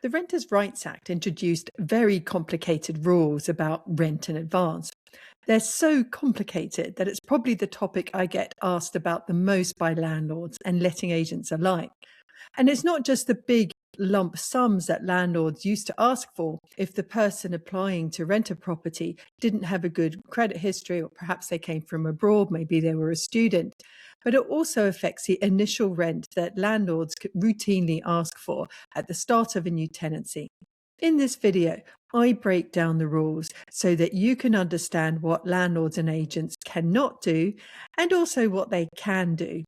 The Renters' Rights Act introduced very complicated rules about rent in advance. They're so complicated that it's probably the topic I get asked about the most by landlords and letting agents alike. And it's not just the big lump sums that landlords used to ask for if the person applying to rent a property didn't have a good credit history, or perhaps they came from abroad, maybe they were a student. But it also affects the initial rent that landlords routinely ask for at the start of a new tenancy. In this video, I break down the rules so that you can understand what landlords and agents cannot do and also what they can do.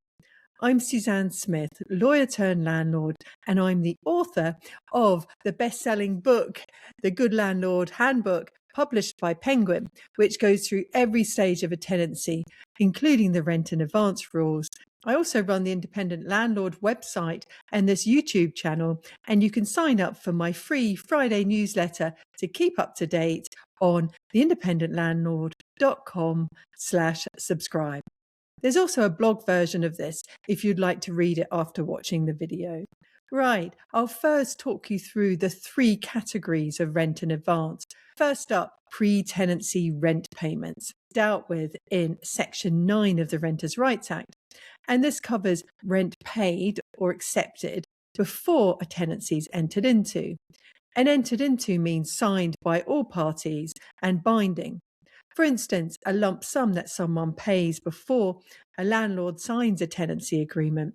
I'm Suzanne Smith, lawyer turned landlord, and I'm the author of the best-selling book, The Good Landlord Handbook, published by Penguin, which goes through every stage of a tenancy, including the rent in advance rules. I also run the Independent Landlord website and this YouTube channel, and you can sign up for my free Friday newsletter to keep up to date on theindependentlandlord.com/subscribe. There's also a blog version of this if you'd like to read it after watching the video. Right, I'll first talk you through the three categories of rent in advance. First up, pre-tenancy rent payments, dealt with in Section 9 of the Renters' Rights Act. And this covers rent paid or accepted before a tenancy is entered into. And entered into means signed by all parties and binding. For instance, a lump sum that someone pays before a landlord signs a tenancy agreement.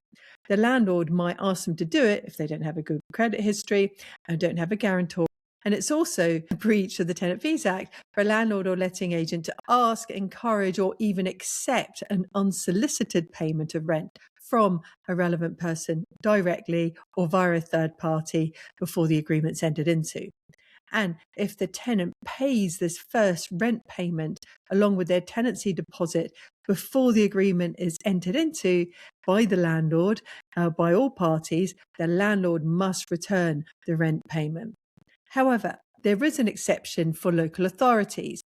The landlord might ask them to do it if they don't have a good credit history and don't have a guarantor. And it's also a breach of the Tenant Fees Act for a landlord or letting agent to ask, encourage, or even accept an unsolicited payment of rent from a relevant person directly or via a third party before the agreement's entered into. And if the tenant pays this first rent payment along with their tenancy deposit before the agreement is entered into by the landlord, by all parties, the landlord must return the rent payment. However, there is an exception for local authorities.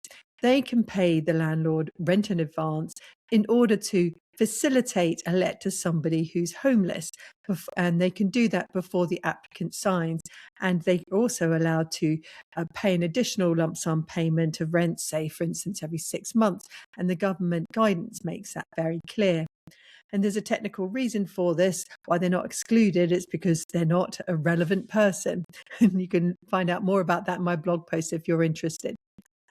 They can pay the landlord rent in advance in order to facilitate a let to somebody who's homeless, and they can do that before the applicant signs. And they are also allowed to pay an additional lump sum payment of rent, say, for instance, every 6 months. And the government guidance makes that very clear. And there's a technical reason for this, why they're not excluded. It's because they're not a relevant person. And you can find out more about that in my blog post if you're interested.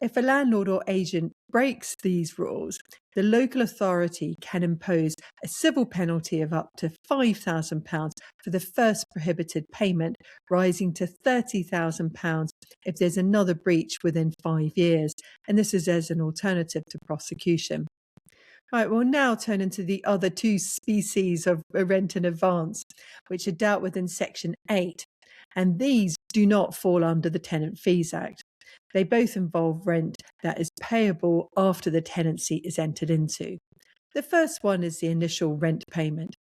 If a landlord or agent breaks these rules, the local authority can impose a civil penalty of up to £5,000 for the first prohibited payment, rising to £30,000 if there's another breach within 5 years. And this is as an alternative to prosecution. Right, we'll now turn into the other two species of rent in advance, which are dealt with in Section 8. And these do not fall under the Tenant Fees Act. They both involve rent that is payable after the tenancy is entered into. The first one is the initial rent payment.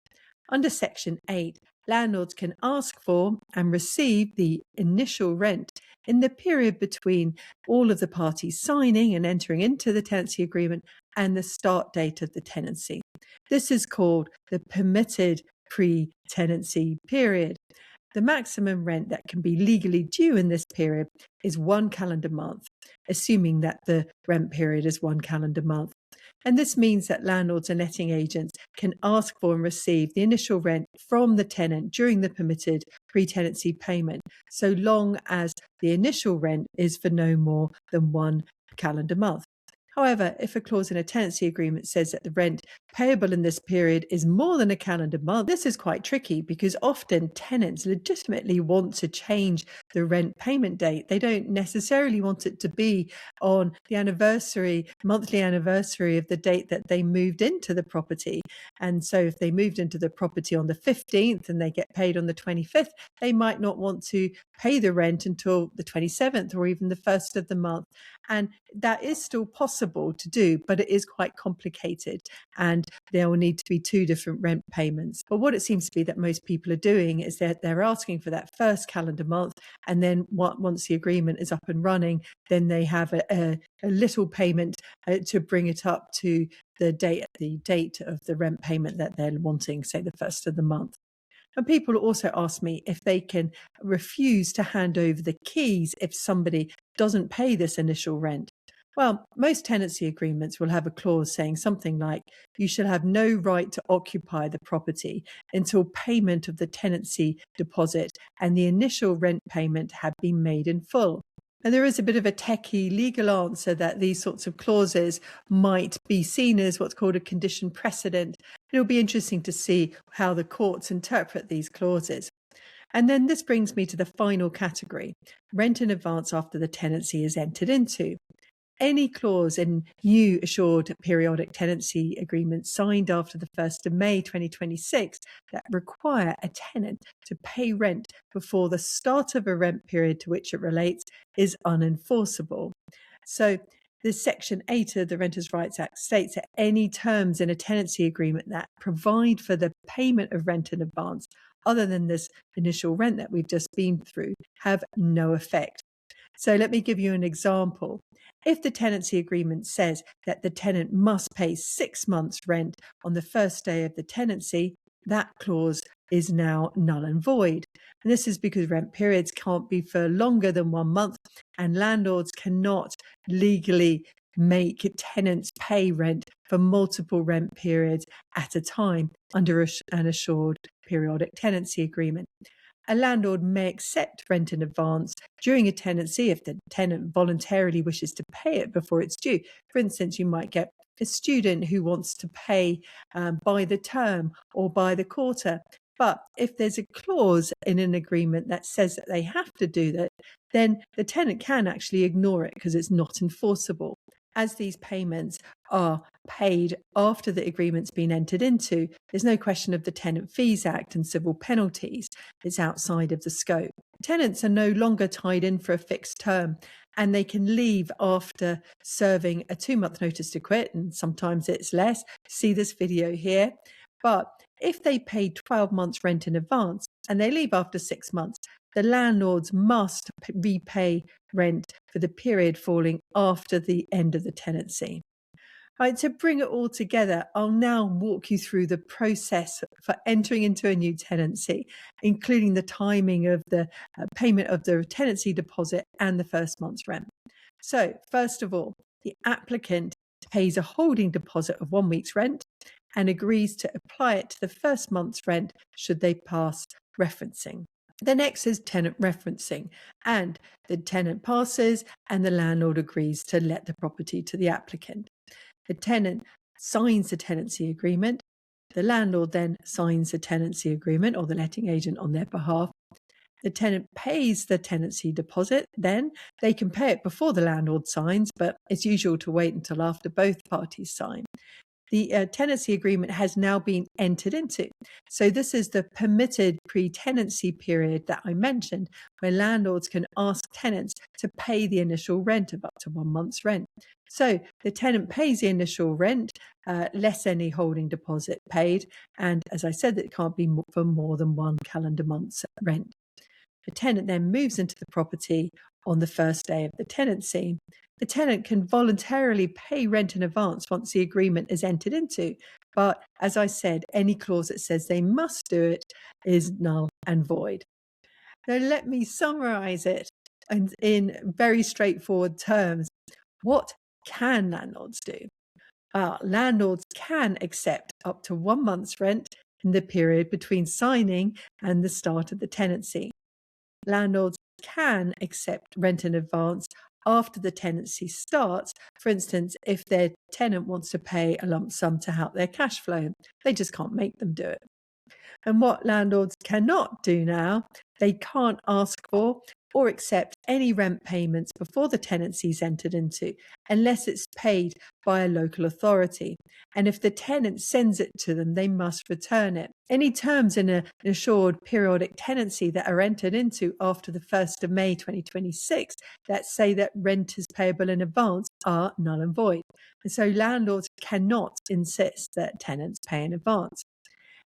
Under Section 8, landlords can ask for and receive the initial rent in the period between all of the parties signing and entering into the tenancy agreement and the start date of the tenancy. This is called the permitted pre-tenancy period. The maximum rent that can be legally due in this period is 1 calendar month, assuming that the rent period is 1 calendar month. And this means that landlords and letting agents can ask for and receive the initial rent from the tenant during the permitted pre-tenancy payment, so long as the initial rent is for no more than 1 calendar month. However, if a clause in a tenancy agreement says that the rent payable in this period is more than a calendar month, this is quite tricky because often tenants legitimately want to change the rent payment date. They don't necessarily want it to be on the monthly anniversary of the date that they moved into the property. And so if they moved into the property on the 15th and they get paid on the 25th, they might not want to pay the rent until the 27th or even the 1st of the month. And that is still possible to do, but it is quite complicated and there will need to be 2 different rent payments. But what it seems to be that most people are doing is that they're asking for that first calendar month, and then once the agreement is up and running, then they have a little payment to bring it up to the date of the rent payment that they're wanting, say the 1st of the month. And people also ask me if they can refuse to hand over the keys if somebody doesn't pay this initial rent. Well, most tenancy agreements will have a clause saying something like, you shall have no right to occupy the property until payment of the tenancy deposit and the initial rent payment have been made in full. And there is a bit of a techie legal answer that these sorts of clauses might be seen as what's called a condition precedent. It'll be interesting to see how the courts interpret these clauses. And then this brings me to the final category, rent in advance after the tenancy is entered into. Any clause in new assured periodic tenancy agreements signed after the 1st of May 2026 that require a tenant to pay rent before the start of a rent period to which it relates is unenforceable. So this Section 8 of the Renters' Rights Act states that any terms in a tenancy agreement that provide for the payment of rent in advance, other than this initial rent that we've just been through, have no effect. So let me give you an example. If the tenancy agreement says that the tenant must pay 6 months' rent on the first day of the tenancy, that clause is now null and void. And this is because rent periods can't be for longer than 1 month, and landlords cannot legally make tenants pay rent for multiple rent periods at a time under an assured periodic tenancy agreement. A landlord may accept rent in advance during a tenancy if the tenant voluntarily wishes to pay it before it's due. For instance, you might get a student who wants to pay by the term or by the quarter. But if there's a clause in an agreement that says that they have to do that, then the tenant can actually ignore it because it's not enforceable. As these payments are paid after the agreement's been entered into, there's no question of the Tenant Fees Act and civil penalties. It's outside of the scope. Tenants are no longer tied in for a fixed term, and they can leave after serving a 2-month notice to quit, and sometimes it's less. See this video here. But if they pay 12 months rent in advance and they leave after 6 months, the landlords must repay rent for the period falling after the end of the tenancy. Right, to bring it all together, I'll now walk you through the process for entering into a new tenancy, including the timing of the payment of the tenancy deposit and the first month's rent. So, first of all, the applicant pays a holding deposit of 1 week's rent and agrees to apply it to the first month's rent should they pass referencing. The next is tenant referencing, and the tenant passes and the landlord agrees to let the property to the applicant. The tenant signs the tenancy agreement. The landlord then signs the tenancy agreement, or the letting agent on their behalf. The tenant pays the tenancy deposit. Then they can pay it before the landlord signs, but it's usual to wait until after both parties sign. The tenancy agreement has now been entered into. So this is the permitted pre-tenancy period that I mentioned, where landlords can ask tenants to pay the initial rent of up to 1 month's rent. So the tenant pays the initial rent, less any holding deposit paid. And as I said, it can't be for more than 1 calendar month's rent. The tenant then moves into the property on the first day of the tenancy. The tenant can voluntarily pay rent in advance once the agreement is entered into. But as I said, any clause that says they must do it is null and void. Now, let me summarize it in very straightforward terms. What can landlords do? Landlords can accept up to 1 month's rent in the period between signing and the start of the tenancy. Landlords can accept rent in advance after the tenancy starts. For instance, if their tenant wants to pay a lump sum to help their cash flow, they just can't make them do it. And what landlords cannot do now, they can't ask for or accept any rent payments before the tenancy is entered into, unless it's paid by a local authority. And if the tenant sends it to them, they must return it. Any terms in an assured periodic tenancy that are entered into after the 1st of May 2026 that say that rent is payable in advance are null and void. And so landlords cannot insist that tenants pay in advance.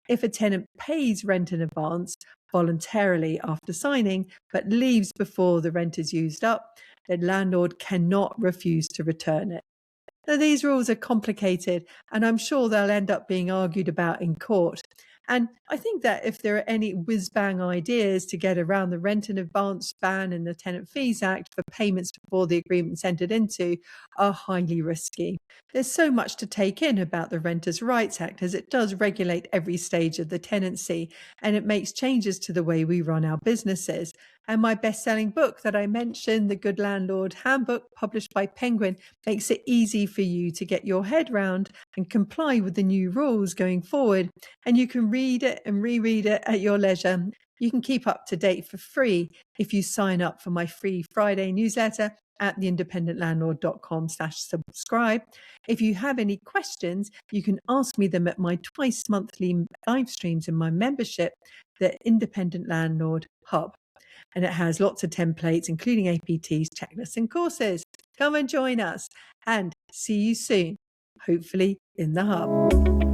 If a tenant pays rent in advance voluntarily after signing, but leaves before the rent is used up, the landlord cannot refuse to return it. Now, these rules are complicated, and I'm sure they'll end up being argued about in court. And I think that if there are any whiz-bang ideas to get around the Rent in Advance ban and the Tenant Fees Act for payments before the agreement's entered into, are highly risky. There's so much to take in about the Renters' Rights Act, as it does regulate every stage of the tenancy, and it makes changes to the way we run our businesses. And my best-selling book that I mentioned, The Good Landlord Handbook, published by Penguin, makes it easy for you to get your head round and comply with the new rules going forward. And you can read it and reread it at your leisure. You can keep up to date for free if you sign up for my free Friday newsletter at theindependentlandlord.com/subscribe. If you have any questions, you can ask me them at my twice monthly live streams in my membership, the Independent Landlord Hub. And it has lots of templates, including APTs, checklists, and courses. Come and join us, and see you soon, hopefully in the Hub.